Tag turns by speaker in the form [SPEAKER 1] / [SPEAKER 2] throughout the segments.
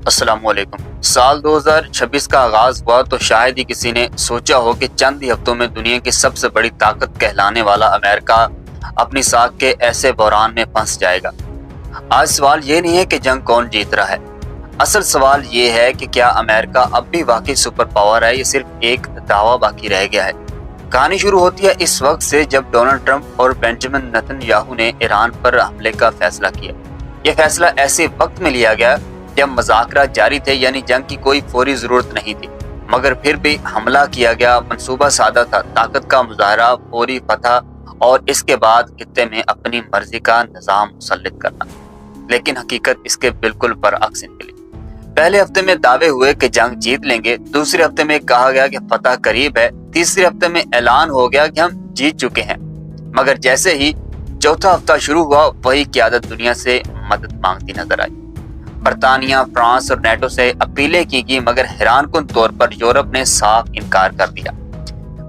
[SPEAKER 1] السلام علیکم۔ سال 2026 کا آغاز ہوا تو شاید ہی کسی نے سوچا ہو کہ چند ہی ہفتوں میں دنیا کی سب سے بڑی طاقت کہلانے والا امریکہ اپنی ساکھ کے ایسے بحران میں پھنس جائے گا۔ آج سوال یہ نہیں ہے کہ جنگ کون جیت رہا ہے، اصل سوال یہ ہے کہ کیا امریکہ اب بھی واقعی سپر پاور ہے یا صرف ایک دعویٰ باقی رہ گیا ہے۔ کہانی شروع ہوتی ہے اس وقت سے جب ڈونلڈ ٹرمپ اور بینجامن نتن یاہو نے ایران پر حملے کا فیصلہ کیا۔ یہ فیصلہ ایسے وقت میں لیا گیا جب مذاکرات جاری تھے، یعنی جنگ کی کوئی فوری ضرورت نہیں تھی، مگر پھر بھی حملہ کیا گیا۔ منصوبہ سادہ تھا، طاقت کا مظاہرہ، فوری فتح اور اس کے بعد خطے میں اپنی مرضی کا نظام مسلط کرنا۔ لیکن حقیقت اس کے بالکل برعکس نکلی۔ پہلے ہفتے میں دعوے ہوئے کہ جنگ جیت لیں گے، دوسرے ہفتے میں کہا گیا کہ فتح قریب ہے، تیسرے ہفتے میں اعلان ہو گیا کہ ہم جیت چکے ہیں۔ مگر جیسے ہی چوتھا ہفتہ شروع ہوا، وہی قیادت دنیا سے مدد مانگتی نظر آئی۔ برطانیہ، فرانس اور نیٹو سے اپیلیں کی گئی، مگر حیران کن طور پر یورپ نے صاف انکار کر دیا۔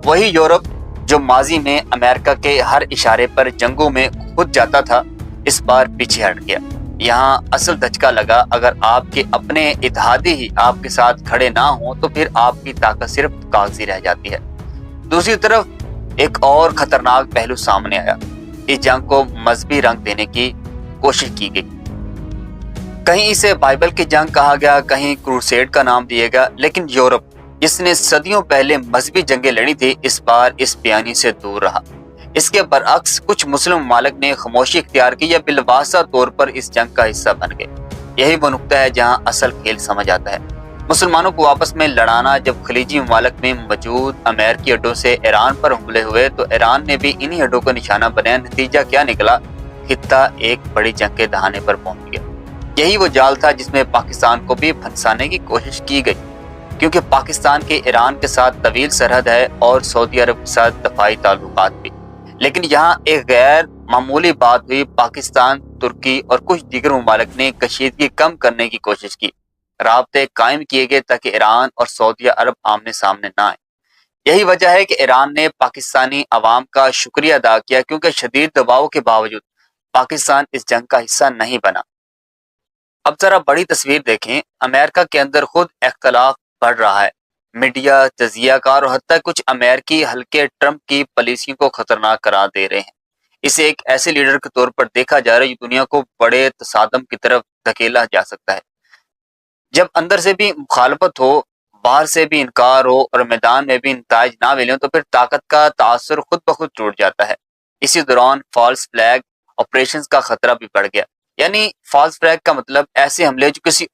[SPEAKER 1] وہی یورپ جو ماضی میں امریکہ کے ہر اشارے پر جنگوں میں خود جاتا تھا، اس بار پیچھے ہٹ گیا۔ یہاں اصل دھچکا لگا، اگر آپ کے اپنے اتحادی ہی آپ کے ساتھ کھڑے نہ ہوں تو پھر آپ کی طاقت صرف کاغذی رہ جاتی ہے۔ دوسری طرف ایک اور خطرناک پہلو سامنے آیا۔ اس جنگ کو مذہبی رنگ دینے کی کوشش کی گئی۔ کہیں اسے بائبل کی جنگ کہا گیا، کہیں کروسیڈ کا نام دیا گیا، لیکن یورپ جس نے صدیوں پہلے مذہبی جنگیں لڑی تھی، اس بار اس بیانی سے دور رہا۔ اس کے برعکس کچھ مسلم ممالک نے خاموشی اختیار کی یا بالواسطہ طور پر اس جنگ کا حصہ بن گئے۔ یہی وہ نقطہ ہے جہاں اصل کھیل سمجھ آتا ہے۔ مسلمانوں کو آپس میں لڑانا۔ جب خلیجی ممالک میں موجود امریکی اڈوں سے ایران پر حملے ہوئے تو ایران نے بھی انہی اڈوں کا نشانہ بنایا۔ نتیجہ کیا نکلا؟ خطہ ایک بڑی جنگ کے دہانے پر پہنچ گیا۔ یہی وہ جال تھا جس میں پاکستان کو بھی پھنسانے کی کوشش کی گئی، کیونکہ پاکستان کے ایران کے ساتھ طویل سرحد ہے اور سعودی عرب کے ساتھ دفاعی تعلقات بھی۔ لیکن یہاں ایک غیر معمولی بات ہوئی۔ پاکستان، ترکی اور کچھ دیگر ممالک نے کشیدگی کم کرنے کی کوشش کی۔ رابطے قائم کیے گئے تاکہ ایران اور سعودی عرب آمنے سامنے نہ آئیں۔ یہی وجہ ہے کہ ایران نے پاکستانی عوام کا شکریہ ادا کیا، کیونکہ شدید دباؤ کے باوجود پاکستان اس جنگ کا حصہ نہیں بنا۔ اب ذرا بڑی تصویر دیکھیں۔ امریکہ کے اندر خود اختلاف بڑھ رہا ہے۔ میڈیا، تجزیہ کار اور حتیٰ کچھ امریکی حلقے ٹرمپ کی پالیسیوں کو خطرناک قرار دے رہے ہیں۔ اسے ایک ایسے لیڈر کے طور پر دیکھا جا رہا ہے جو دنیا کو بڑے تصادم کی طرف دھکیلا جا سکتا ہے۔ جب اندر سے بھی مخالفت ہو، باہر سے بھی انکار ہو اور میدان میں بھی نتائج نہ ملیں تو پھر طاقت کا تاثر خود بخود ٹوٹ جاتا ہے۔ اسی دوران فالس فلیگ آپریشنز کا خطرہ بھی بڑھ گیا۔ یعنی فالس فلیگ کا مطلب ایسے حملے جو کسی